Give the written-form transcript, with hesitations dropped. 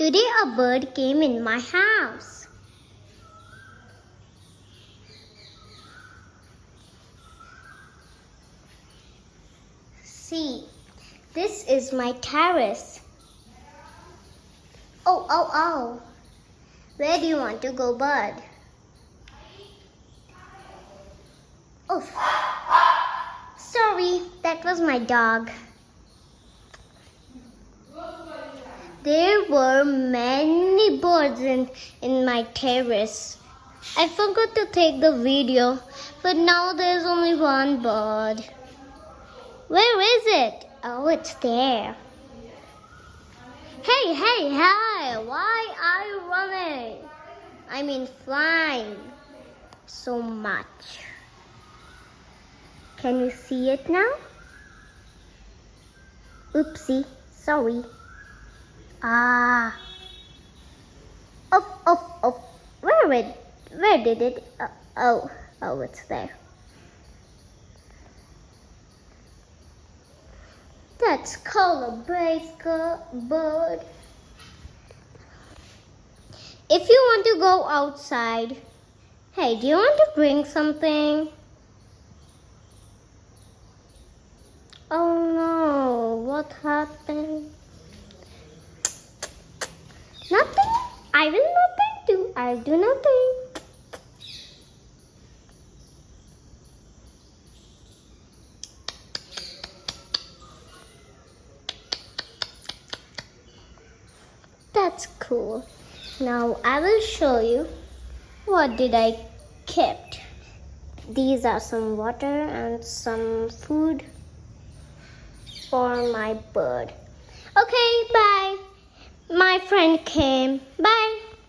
Today a bird came in my house. See, this is my terrace. Oh, oh, oh. Where do you want to go, bird? Oh, sorry, that was my dog. There were many birds in my terrace. I forgot to take the video, but now there's only one bird. Where is it? Oh, it's there. Hey, hey, hey! Why are you running? I mean flying so much. Can you see it now? Oopsie, sorry. Ah. Oh. Where did it? Oh, it's there. That's called a breaker bird. If you want to go outside, hey, do you want to bring something? Oh no, what happened? Nothing? I will nothing do. I'll do nothing. That's cool. Now I will show you what did I kept. These are some water and some food for my bird. Okay, bye. My friend came. Bye.